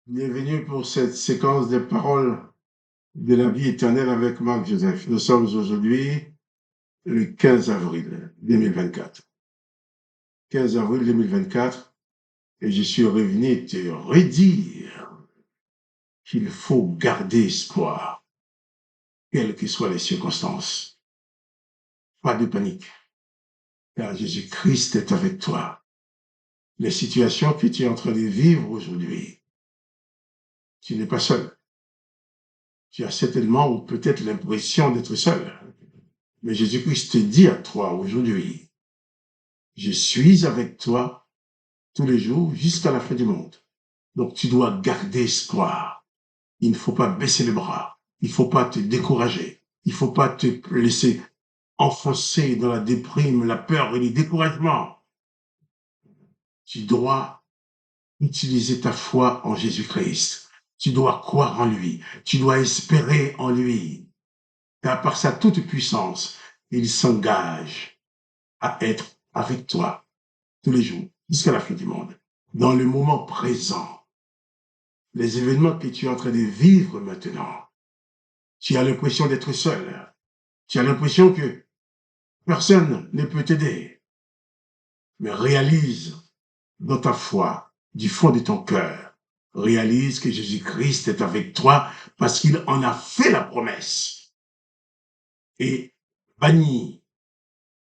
Bienvenue pour cette séquence de paroles de la vie éternelle avec Marc Joseph. Nous sommes aujourd'hui le 15 avril 2024. 15 avril 2024, et je suis revenu te redire qu'il faut garder espoir, quelles que soient les circonstances. Pas de panique, car Jésus-Christ est avec toi. Les situations que tu es en train de vivre aujourd'hui, tu n'es pas seul. Tu as certainement ou peut-être l'impression d'être seul. Mais Jésus-Christ te dit à toi aujourd'hui, je suis avec toi tous les jours jusqu'à la fin du monde. Donc tu dois garder espoir. Il ne faut pas baisser les bras. Il ne faut pas te décourager. Il ne faut pas te laisser enfoncer dans la déprime, la peur et le découragement. Tu dois utiliser ta foi en Jésus-Christ. Tu dois croire en lui. Tu dois espérer en lui. Car par sa toute puissance, il s'engage à être avec toi tous les jours, jusqu'à la fin du monde. Dans le moment présent, les événements que tu es en train de vivre maintenant, tu as l'impression d'être seul. Tu as l'impression que personne ne peut t'aider. Mais réalise dans ta foi, du fond de ton cœur, réalise que Jésus-Christ est avec toi parce qu'il en a fait la promesse. Et bannis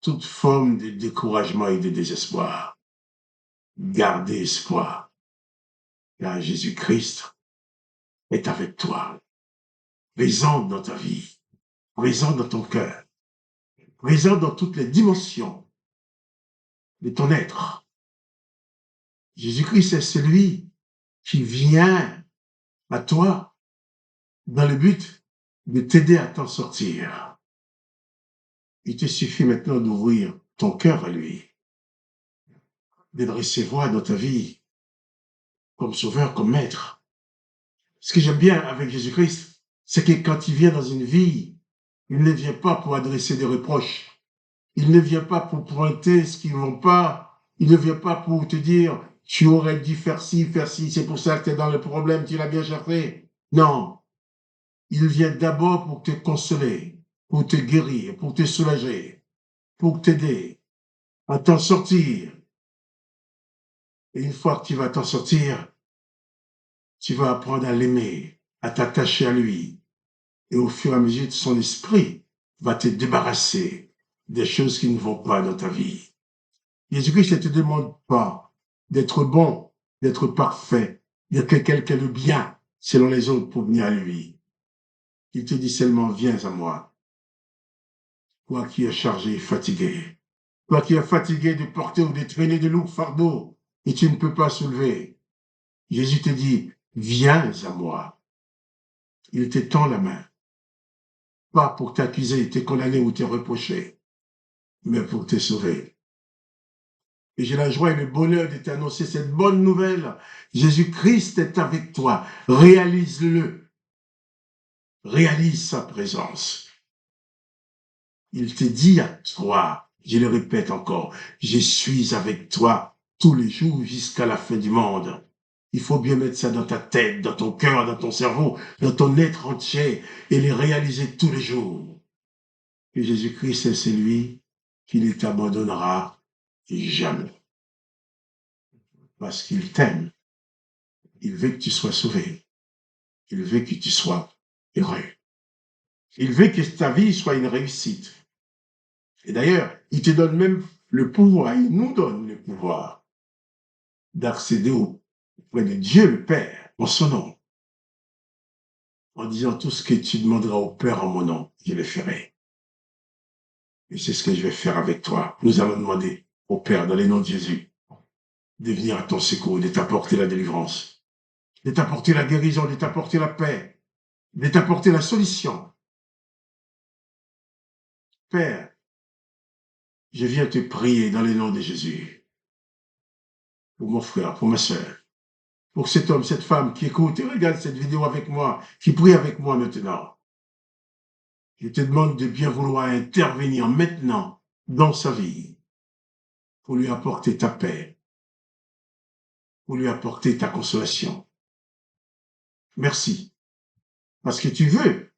toute forme de découragement et de désespoir. Gardez espoir, car Jésus-Christ est avec toi, présent dans ta vie, présent dans ton cœur, présent dans toutes les dimensions de ton être. Jésus-Christ est celui qui vient à toi dans le but de t'aider à t'en sortir. Il te suffit maintenant d'ouvrir ton cœur à lui, de le recevoir dans ta vie comme sauveur, comme maître. Ce que j'aime bien avec Jésus-Christ, c'est que quand il vient dans une vie, il ne vient pas pour adresser des reproches. Il ne vient pas pour pointer ce qui ne va pas. Il ne vient pas pour te dire, tu aurais dû faire ci, c'est pour ça que tu es dans le problème, tu l'as bien cherché. Non. Il vient d'abord pour te consoler, pour te guérir, pour te soulager, pour t'aider à t'en sortir. Et une fois que tu vas t'en sortir, tu vas apprendre à l'aimer, à t'attacher à lui. Et au fur et à mesure, son esprit va te débarrasser des choses qui ne vont pas dans ta vie. Jésus-Christ ne te demande pas d'être bon, d'être parfait, d'être quelqu'un de bien selon les autres pour venir à lui. Il te dit seulement, viens à moi. Toi qui es chargé et fatigué, toi qui es fatigué de porter ou de traîner de lourds fardeaux et tu ne peux pas soulever. Jésus te dit, viens à moi. Il te tend la main, pas pour t'accuser, te condamner ou te reprocher, mais pour te sauver. Et j'ai la joie et le bonheur de t'annoncer cette bonne nouvelle. Jésus-Christ est avec toi. Réalise-le. Réalise sa présence. Il te dit à toi, je le répète encore, je suis avec toi tous les jours jusqu'à la fin du monde. Il faut bien mettre ça dans ta tête, dans ton cœur, dans ton cerveau, dans ton être entier et les réaliser tous les jours. Et Jésus-Christ est celui qui ne t'abandonnera jamais. Parce qu'il t'aime. Il veut que tu sois sauvé. Il veut que tu sois heureux. Il veut que ta vie soit une réussite. Et d'ailleurs, il te donne même le pouvoir, il nous donne le pouvoir d'accéder auprès de Dieu le Père en son nom, en disant tout ce que tu demanderas au Père en mon nom, je le ferai. Et c'est ce que je vais faire avec toi. Nous allons demander au Père, dans le nom de Jésus, de venir à ton secours, de t'apporter la délivrance, de t'apporter la guérison, de t'apporter la paix, de t'apporter la solution. Père, je viens te prier dans le nom de Jésus, pour mon frère, pour ma sœur, pour cet homme, cette femme qui écoute et regarde cette vidéo avec moi, qui prie avec moi maintenant. Je te demande de bien vouloir intervenir maintenant dans sa vie pour lui apporter ta paix, pour lui apporter ta consolation, Merci. Parce que tu veux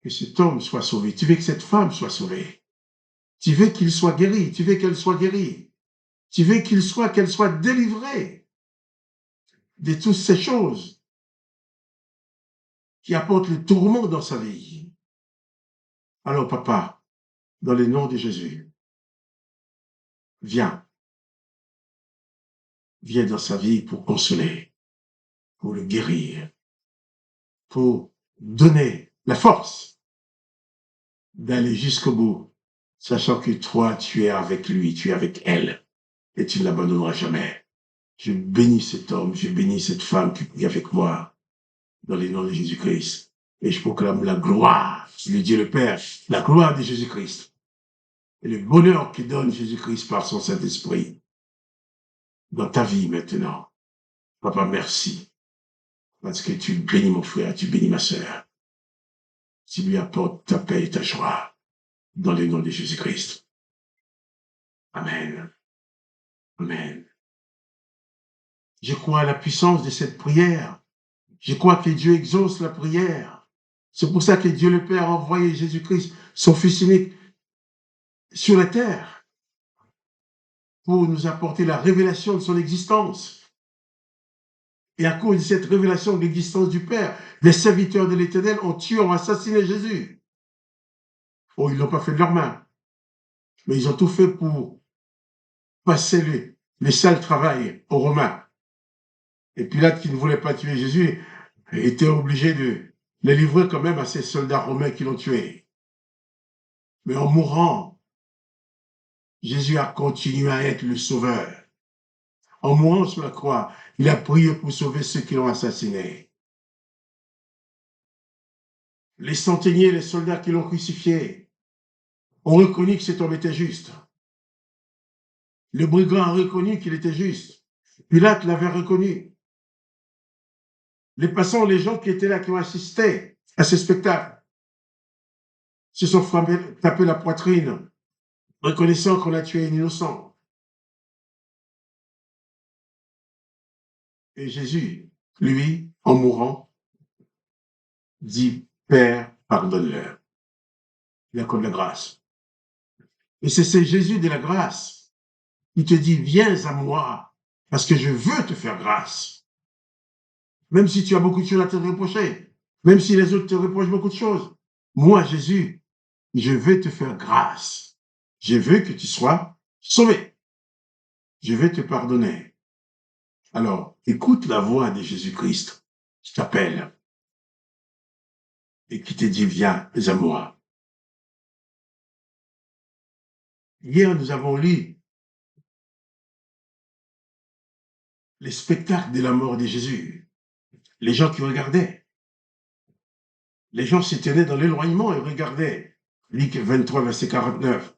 que cet homme soit sauvé. Tu veux que cette femme soit sauvée. Tu veux qu'il soit guéri. Tu veux qu'elle soit guérie. Tu veux qu'elle soit délivrée de toutes ces choses qui apportent le tourment dans sa vie. Alors, papa, dans le nom de Jésus, viens. Viens dans sa vie pour consoler, pour le guérir, pour donner la force d'aller jusqu'au bout, sachant que toi, tu es avec lui, tu es avec elle, et tu ne l'abandonneras jamais. Je bénis cet homme, je bénis cette femme qui prie avec moi, dans le nom de Jésus-Christ. Et je proclame la gloire de Dieu le Père, la gloire de Jésus-Christ, et le bonheur que donne Jésus-Christ par son Saint-Esprit dans ta vie maintenant. Papa, merci, parce que tu bénis mon frère, tu bénis ma sœur. Tu lui apportes ta paix et ta joie, dans le nom de Jésus-Christ. Amen. Amen. Je crois à la puissance de cette prière. Je crois que Dieu exauce la prière. C'est pour ça que Dieu le Père a envoyé Jésus-Christ, son Fils unique, sur la terre, pour nous apporter la révélation de son existence. Et à cause de cette révélation de l'existence du Père, les serviteurs de l'Éternel ont tué, ont assassiné Jésus. Oh, ils ne l'ont pas fait de leurs mains, mais ils ont tout fait pour passer les sales travail aux Romains. Et Pilate, qui ne voulait pas tuer Jésus, était obligé de le livrer quand même à ces soldats romains qui l'ont tué. Mais en mourant, Jésus a continué à être le sauveur. En mourant sur la croix, il a prié pour sauver ceux qui l'ont assassiné. Les centeniers, les soldats qui l'ont crucifié, ont reconnu que cet homme était juste. Le brigand a reconnu qu'il était juste. Pilate l'avait reconnu. Les passants, les gens qui étaient là, qui ont assisté à ce spectacle, se sont tapés la poitrine, reconnaissant qu'on a tué un innocent. Et Jésus, lui, en mourant, dit, Père, pardonne-leur. Il accorde la grâce. Et c'est ce Jésus de la grâce qui te dit, viens à moi, parce que je veux te faire grâce. Même si tu as beaucoup de choses à te reprocher, même si les autres te reprochent beaucoup de choses, moi, Jésus, je veux te faire grâce. Je veux que tu sois sauvé. Je vais te pardonner. Alors, écoute la voix de Jésus-Christ qui t'appelle et qui te dit, viens à moi. Hier, nous avons lu les spectacles de la mort de Jésus. Les gens qui regardaient. Les gens se tenaient dans l'éloignement et regardaient. Luc 23, verset 49.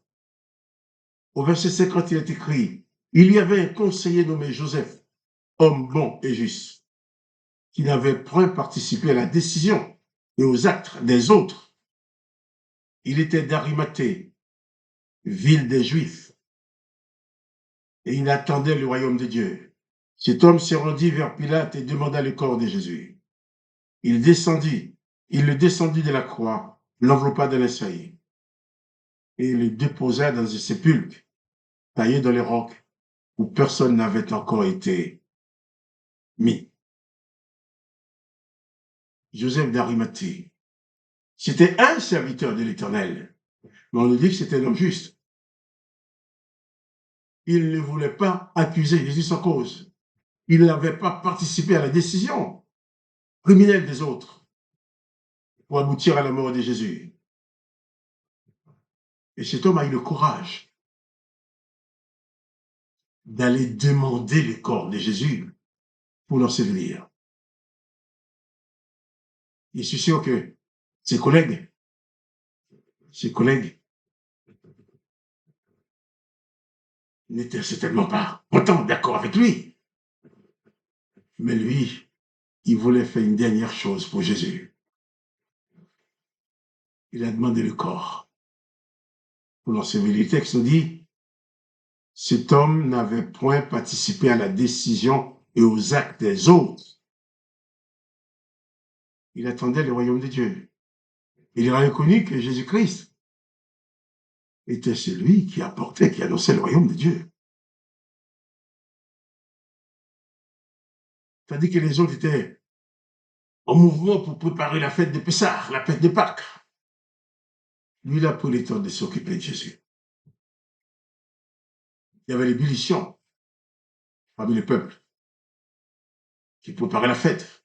Au verset 50, il est écrit, il y avait un conseiller nommé Joseph, homme bon et juste, qui n'avait point participé à la décision et aux actes des autres. Il était d'Arimathée, ville des Juifs, et il attendait le royaume de Dieu. Cet homme se rendit vers Pilate et demanda le corps de Jésus. Il le descendit de la croix, l'enveloppa d'un linceul, et le déposa dans un sépulcre taillé dans les rocs où personne n'avait encore été mis. Joseph d'Arimathée, c'était un serviteur de l'Éternel, mais on nous dit que c'était un homme juste. Il ne voulait pas accuser Jésus sans cause. Il n'avait pas participé à la décision criminelle des autres pour aboutir à la mort de Jésus. Et cet homme a eu le courage d'aller demander le corps de Jésus pour l'ensevelir. Je suis sûr que ses collègues n'étaient certainement pas autant d'accord avec lui. Mais lui, il voulait faire une dernière chose pour Jésus. Il a demandé le corps pour l'ensevelir. Le texte nous dit, cet homme n'avait point participé à la décision et aux actes des autres. Il attendait le royaume de Dieu. Il a reconnu que Jésus-Christ était celui qui apportait, qui annonçait le royaume de Dieu. Tandis que les autres étaient en mouvement pour préparer la fête de Pessah, la fête de Pâques. Lui, il a pris le temps de s'occuper de Jésus. Il y avait l'ébullition parmi le peuple qui préparait la fête.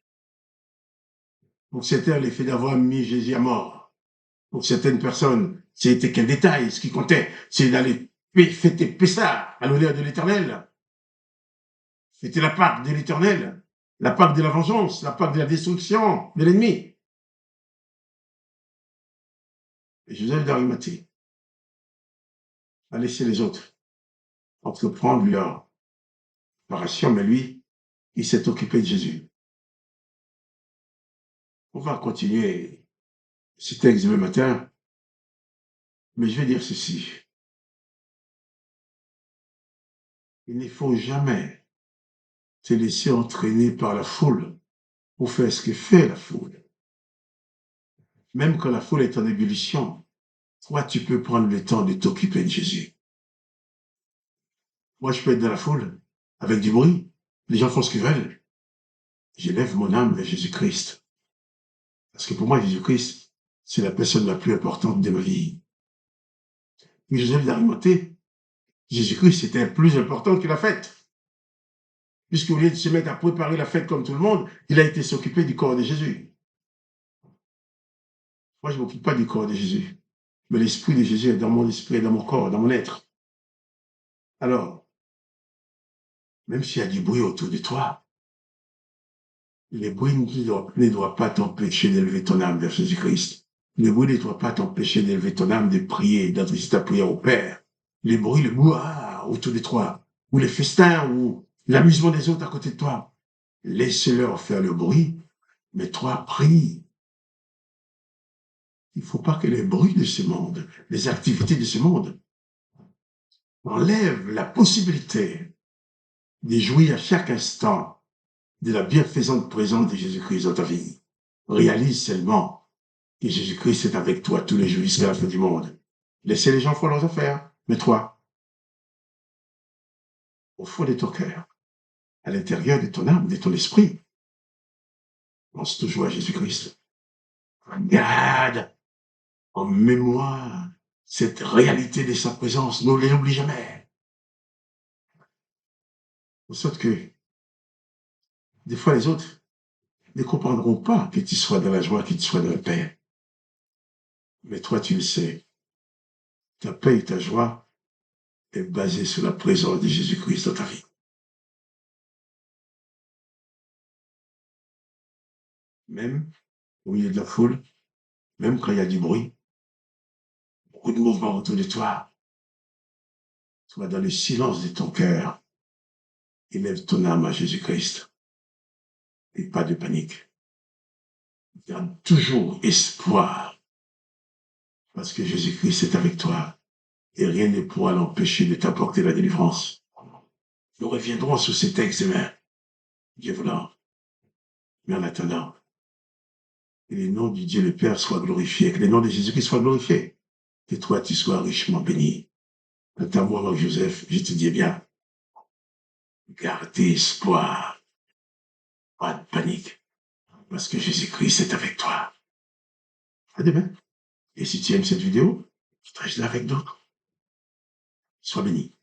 Pour certains, l'effet d'avoir mis Jésus à mort. Pour certaines personnes, c'était qu'un détail. Ce qui comptait, c'est d'aller fêter Pessah à l'honneur de l'Éternel. C'était la Pâque de l'Éternel, la Pâque de la vengeance, la Pâque de la destruction de l'ennemi. Et Joseph d'Arimathée a laissé les autres entreprendre leur préparation, mais lui, il s'est occupé de Jésus. On va continuer ce texte demain matin, mais je vais dire ceci. Il ne faut jamais te laisser entraîner par la foule pour faire ce que fait la foule. Même quand la foule est en ébullition, toi, tu peux prendre le temps de t'occuper de Jésus. Moi, je peux être dans la foule, avec du bruit. Les gens font ce qu'ils veulent. J'élève mon âme vers Jésus-Christ. Parce que pour moi, Jésus-Christ, c'est la personne la plus importante de ma vie. Mais Joseph d'Arimathée, Jésus-Christ était plus important que la fête. Puisqu'au lieu de se mettre à préparer la fête comme tout le monde, il a été s'occuper du corps de Jésus. Moi, je ne m'occupe pas du corps de Jésus. Mais l'esprit de Jésus est dans mon esprit, dans mon corps, dans mon être. Alors, même s'il y a du bruit autour de toi, le bruit ne doit pas t'empêcher d'élever ton âme vers Jésus-Christ. Le bruit ne doit pas t'empêcher d'élever ton âme, de prier, d'adresser ta prière au Père. Les bruits, le brouhaha autour de toi, ou les festins, ou l'amusement des autres à côté de toi. Laisse-leur faire le bruit, mais toi, prie. Il ne faut pas que les bruits de ce monde, les activités de ce monde, enlèvent la possibilité de jouir à chaque instant de la bienfaisante présence de Jésus-Christ dans ta vie. Réalise seulement que Jésus-Christ est avec toi tous les jours jusqu'à la fin du monde. Laissez les gens faire leurs affaires, mais toi, au fond de ton cœur, à l'intérieur de ton âme, de ton esprit, pense toujours à Jésus-Christ. Regarde en mémoire cette réalité de sa présence, ne l'oublie jamais. De sorte que, des fois, les autres ne comprendront pas que tu sois dans la joie, que tu sois dans la paix. Mais toi, tu le sais. Ta paix et ta joie est basée sur la présence de Jésus-Christ dans ta vie. Même au milieu de la foule, même quand il y a du bruit, beaucoup de mouvements autour de toi, sois dans le silence de ton cœur, élève ton âme à Jésus-Christ et pas de panique. Garde toujours espoir parce que Jésus-Christ est avec toi et rien ne pourra l'empêcher de t'apporter la délivrance. Nous reviendrons sur ces textes demain, Dieu voulant. Mais en attendant, que le nom du Dieu le Père soit glorifié, que le nom de Jésus-Christ soit glorifié, que toi tu sois richement béni. Quant à moi, Joseph, je te dis bien, gardez espoir, pas de panique, parce que Jésus-Christ est avec toi. À demain. Et si tu aimes cette vidéo, partage-la avec d'autres. Sois béni.